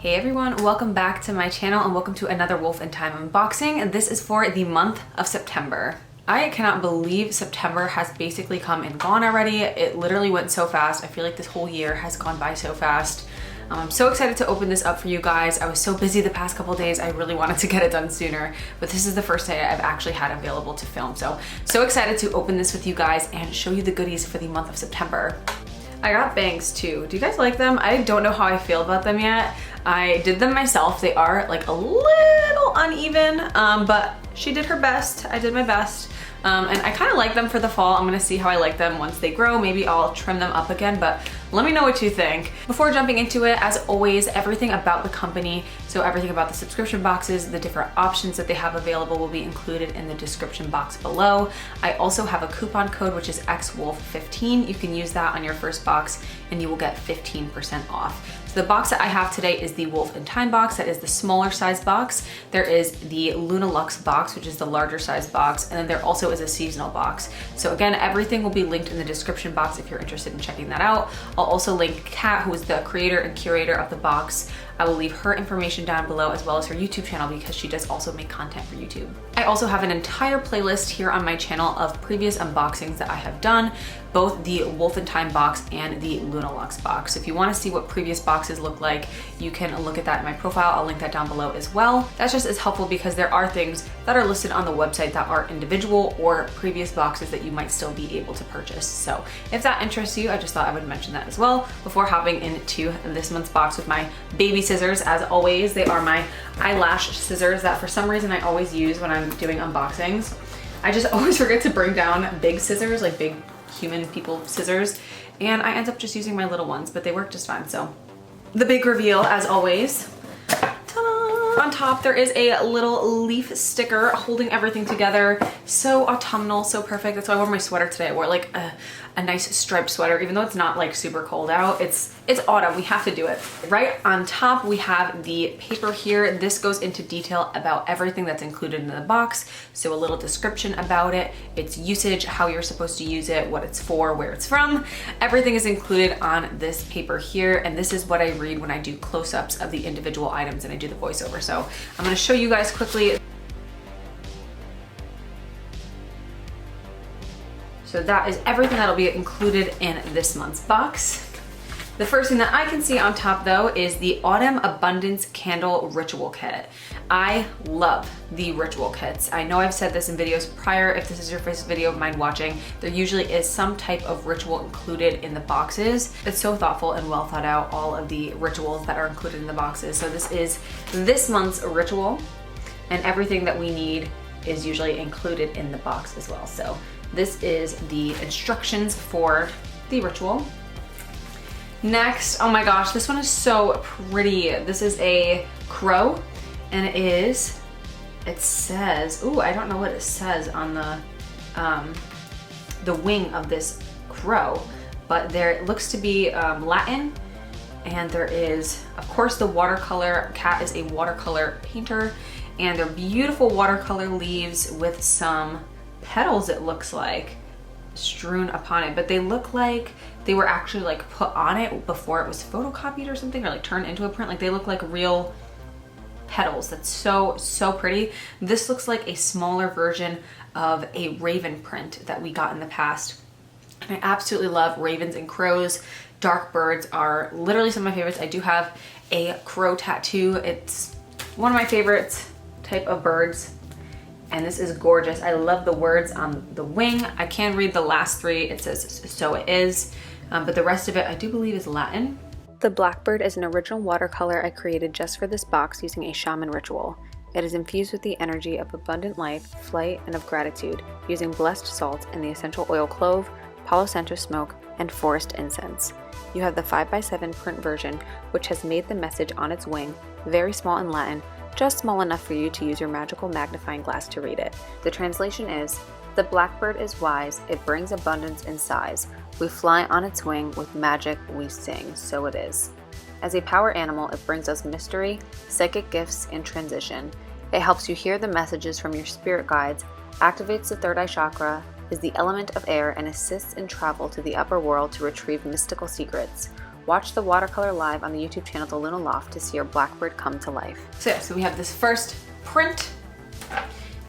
Hey everyone, welcome back to my channel and welcome to another Wolf Thyme unboxing. This is for the month of September. I cannot believe September has basically come and gone already. It literally went so fast. I feel like this whole year has gone by so fast. I'm so excited to open this up for you guys. I was so busy the past couple days. I really wanted to get it done sooner, but this is the first day I've actually had available to film. So excited to open this with you guys and show you the goodies for the month of September. I got bangs too. Do you guys like them? I don't know how I feel about them yet. I did them myself. They are like a little uneven, but she did her best. I did my best. And I kind of like them for the fall. I'm gonna see how I like them once they grow. Maybe I'll trim them up again, but let me know what you think. Before jumping into it, as always, everything about the company, so everything about the subscription boxes, the different options that they have available will be included in the description box below. I also have a coupon code, which is XWolf15. You can use that on your first box and you will get 15% off. So the box that I have today is the Wolf Thyme Box. That is the smaller size box. There is the Luna Luxe box, which is the larger size box. And then there also is a seasonal box. So again, everything will be linked in the description box if you're interested in checking that out. I'll also link Kat, who is the creator and curator of the box. I will leave her information down below as well as her YouTube channel because she does also make content for YouTube. I also have an entire playlist here on my channel of previous unboxings that I have done, both the Wolf Thyme box and the Luna Luxe box. So if you want to see what previous boxes look like, you can look at that in my profile. I'll link that down below as well. That's just as helpful because there are things that are listed on the website that are individual or previous boxes that you might still be able to purchase. So if that interests you, I just thought I would mention that as well before hopping into this month's box with my baby scissors. As always, they are my eyelash scissors that for some reason I always use when I'm doing unboxings. I just always forget to bring down big scissors, like big human people scissors, and I end up just using my little ones, but they work just fine. So the big reveal, as always. Ta-da! On top there is a little leaf sticker holding everything together. So autumnal, so perfect. That's why I wore my sweater today. I wore like a nice striped sweater, even though it's not like super cold out. It's autumn, we have to do it. Right on top we have the paper here. This goes into detail about everything that's included in the box. So a little description about it, its usage, how you're supposed to use it, what it's for, where it's from. Everything is included on this paper here, and this is what I read when I do close-ups of the individual items and I do the voiceover. So I'm gonna show you guys quickly. So that is everything that'll be included in this month's box. The first thing that I can see on top though is the Autumn Abundance Candle Ritual Kit. I love the ritual kits. I know I've said this in videos prior. If this is your first video of mine watching, there usually is some type of ritual included in the boxes. It's so thoughtful and well thought out, all of the rituals that are included in the boxes. So this is this month's ritual, and everything that we need is usually included in the box as well. So this is the instructions for the ritual. Next, oh my gosh, this one is so pretty. This is a crow, and it says, ooh, I don't know what it says on the wing of this crow, but it looks to be Latin, and there is, of course, the watercolor. Kat is a watercolor painter, and they're beautiful watercolor leaves with some petals, it looks like, strewn upon it, but they look like they were actually like put on it before it was photocopied or something, or like turned into a print. Like they look like real petals. That's so pretty. This looks like a smaller version of a raven print that we got in the past. And I absolutely love ravens and crows. Dark birds are literally some of my favorites. I do have a crow tattoo. It's one of my favorites type of birds. And this is gorgeous. I love the words on the wing. I can read the last three. It says, so it is, but the rest of it I do believe is Latin. The blackbird is an original watercolor I created just for this box using a shaman ritual. It is infused with the energy of abundant life, flight, and of gratitude, using blessed salt and the essential oil clove, Palo Santo smoke, and forest incense. You have the 5x7 print version, which has made the message on its wing very small in Latin, just small enough for you to use your magical magnifying glass to read it. The translation is, the blackbird is wise, it brings abundance in size. We fly on its wing, with magic we sing, so it is. As a power animal, it brings us mystery, psychic gifts, and transition. It helps you hear the messages from your spirit guides, activates the third eye chakra, is the element of air, and assists in travel to the upper world to retrieve mystical secrets. Watch the watercolor live on the YouTube channel The Luna Loft to see your blackbird come to life. So yeah, so we have this first print.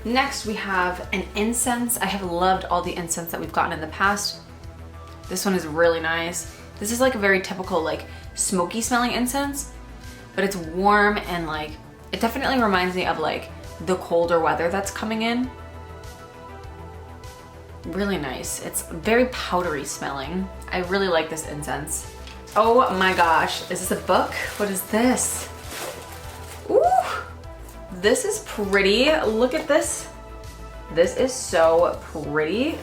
Next we have an incense. I have loved all the incense that we've gotten in the past. This one is really nice. This is like a very typical like smoky smelling incense, but it's warm and like, it definitely reminds me of like the colder weather that's coming in. Really nice. It's very powdery smelling. I really like this incense. Oh my gosh, is this a book? What is this? Ooh, this is pretty. Look at this. This is so pretty.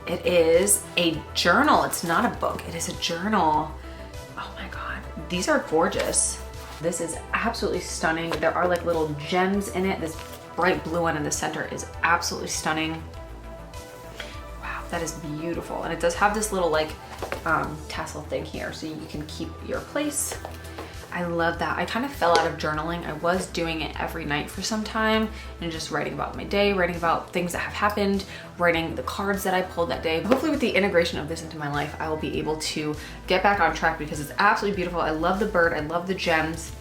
It is a journal. It's not a book, it is a journal. Oh my God, these are gorgeous. This is absolutely stunning. There are like little gems in it. This bright blue one in the center is absolutely stunning. Wow, that is beautiful. And it does have this little like tassel thing here so you can keep your place. I love that. I kind of fell out of journaling. I was doing it every night for some time and just writing about my day, writing about things that have happened, writing the cards that I pulled that day. Hopefully with the integration of this into my life, I will be able to get back on track because it's absolutely beautiful. I love the bird, I love the gems,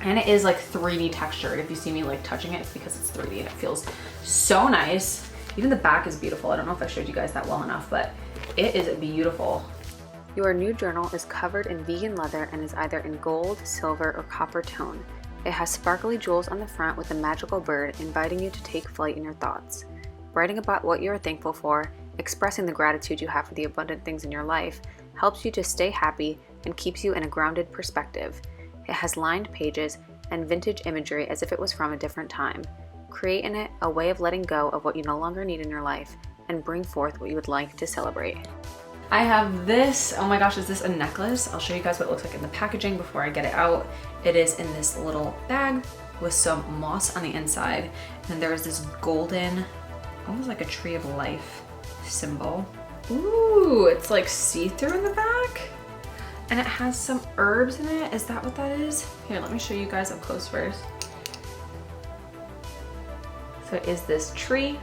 and it is like 3D textured. If you see me like touching it, it's because it's 3D and it feels so nice. Even the back is beautiful. I don't know if I showed you guys that well enough, but it is beautiful. Your new journal is covered in vegan leather and is either in gold, silver, or copper tone. It has sparkly jewels on the front with a magical bird inviting you to take flight in your thoughts. Writing about what you are thankful for, expressing the gratitude you have for the abundant things in your life, helps you to stay happy and keeps you in a grounded perspective. It has lined pages and vintage imagery as if it was from a different time. Create in it a way of letting go of what you no longer need in your life and bring forth what you would like to celebrate. I have this, oh my gosh, is this a necklace? I'll show you guys what it looks like in the packaging before I get it out. It is in this little bag with some moss on the inside. And there is this golden, almost like a tree of life symbol. Ooh, it's like see-through in the back. And it has some herbs in it. Is that what that is? Here, let me show you guys up close first. So it is this tree,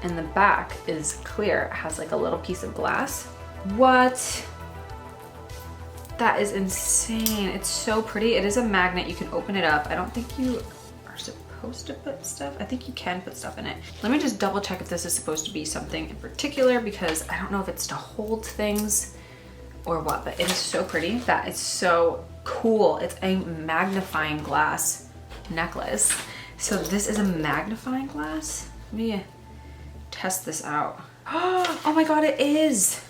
and the back is clear. It has like a little piece of glass. What? That is insane. It's so pretty. It is a magnet. You can open it up. I don't think you are supposed to put stuff. I think you can put stuff in it. Let me just double check if this is supposed to be something in particular because I don't know if it's to hold things or what, but it is so pretty. That is so cool. It's a magnifying glass necklace. So this is a magnifying glass. Let me test this out. Oh my God, it is.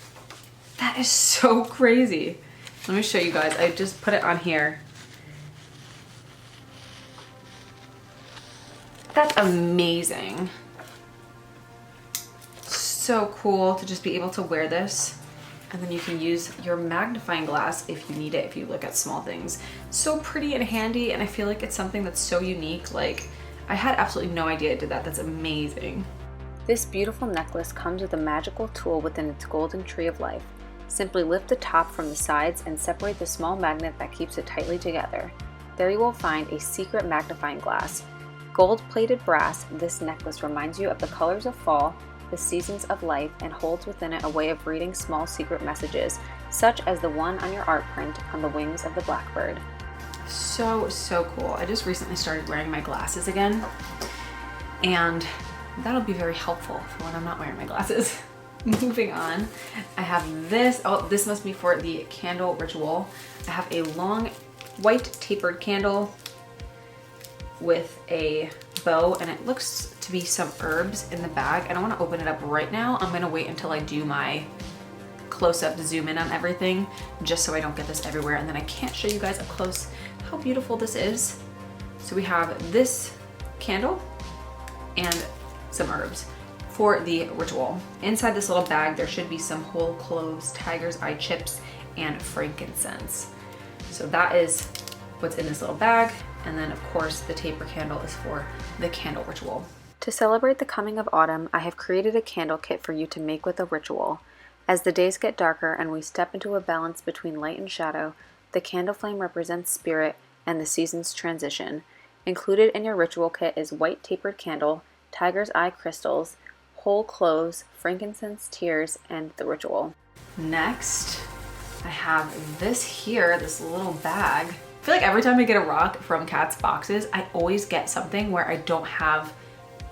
That is so crazy. Let me show you guys. I just put it on here. That's amazing. So cool to just be able to wear this. And then you can use your magnifying glass if you need it, if you look at small things. So pretty and handy, and I feel like it's something that's so unique. Like, I had absolutely no idea it did that. That's amazing. This beautiful necklace comes with a magical tool within its golden tree of life. Simply lift the top from the sides and separate the small magnet that keeps it tightly together. There you will find a secret magnifying glass. Gold-plated brass, this necklace reminds you of the colors of fall, the seasons of life, and holds within it a way of reading small secret messages, such as the one on your art print on the wings of the blackbird. So cool. I just recently started wearing my glasses again, and that'll be very helpful for when I'm not wearing my glasses. Moving on, I have this. Oh, this must be for the candle ritual. I have a long white tapered candle with a bow, and it looks to be some herbs in the bag. I don't want to open it up right now. I'm gonna wait until I do my close-up zoom in on everything, just so I don't get this everywhere, and then I can't show you guys up close how beautiful this is. So we have this candle and some herbs for the ritual. Inside this little bag, there should be some whole cloves, tiger's eye chips, and frankincense. So that is what's in this little bag. And then of course the taper candle is for the candle ritual. To celebrate the coming of autumn, I have created a candle kit for you to make with a ritual. As the days get darker and we step into a balance between light and shadow, the candle flame represents spirit and the season's transition. Included in your ritual kit is white tapered candle, tiger's eye crystals, whole cloves, frankincense, tears, and the ritual. Next, I have this here, this little bag. I feel like every time I get a rock from Kat's boxes, I always get something where I don't have,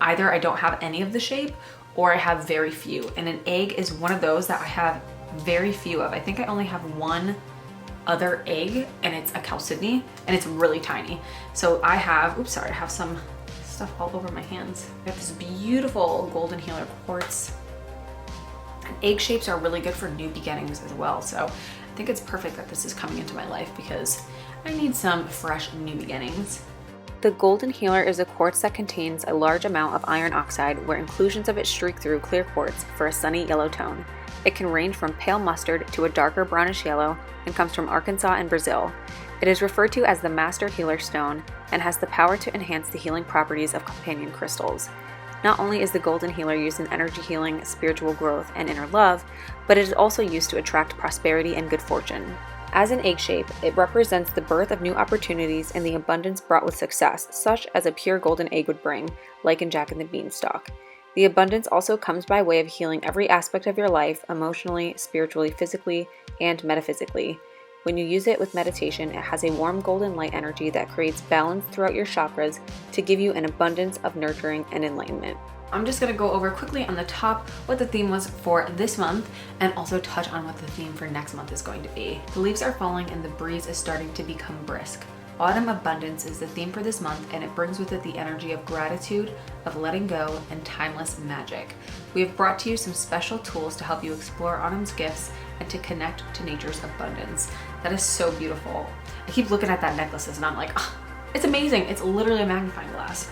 either I don't have any of the shape or I have very few. And an egg is one of those that I have very few of. I think I only have one other egg and it's a chalcedony and it's really tiny. So I have, oops, sorry, I have some stuff all over my hands. I have this beautiful golden healer quartz. And egg shapes are really good for new beginnings as well. So I think it's perfect that this is coming into my life because I need some fresh new beginnings. The golden healer is a quartz that contains a large amount of iron oxide where inclusions of it streak through clear quartz for a sunny yellow tone. It can range from pale mustard to a darker brownish yellow and comes from Arkansas and Brazil. It is referred to as the Master Healer Stone and has the power to enhance the healing properties of companion crystals. Not only is the golden healer used in energy healing, spiritual growth, and inner love, but it is also used to attract prosperity and good fortune. As an egg shape, it represents the birth of new opportunities and the abundance brought with success, such as a pure golden egg would bring, like in Jack and the Beanstalk. The abundance also comes by way of healing every aspect of your life, emotionally, spiritually, physically, and metaphysically. When you use it with meditation, it has a warm golden light energy that creates balance throughout your chakras to give you an abundance of nurturing and enlightenment. I'm just gonna go over quickly on the top what the theme was for this month and also touch on what the theme for next month is going to be. The leaves are falling and the breeze is starting to become brisk. Autumn abundance is the theme for this month and it brings with it the energy of gratitude, of letting go, and timeless magic. We have brought to you some special tools to help you explore autumn's gifts and to connect to nature's abundance. That is so beautiful. I keep looking at that necklaces and I'm like, oh, it's amazing. It's literally a magnifying glass.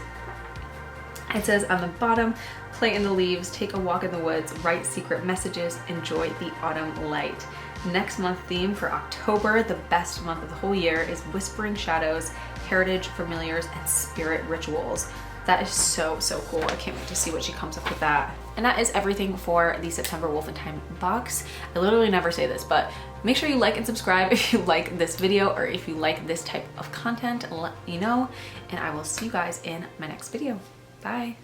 It says on the bottom, play in the leaves, take a walk in the woods, write secret messages, enjoy the autumn light. Next month theme for October, the best month of the whole year, is Whispering Shadows, Heritage, Familiars, and Spirit Rituals. That is so, so cool. I can't wait to see what she comes up with that. And that is everything for the September Wolf Thyme box. I literally never say this, but make sure you like and subscribe if you like this video or if you like this type of content, let me know. And I will see you guys in my next video. Bye.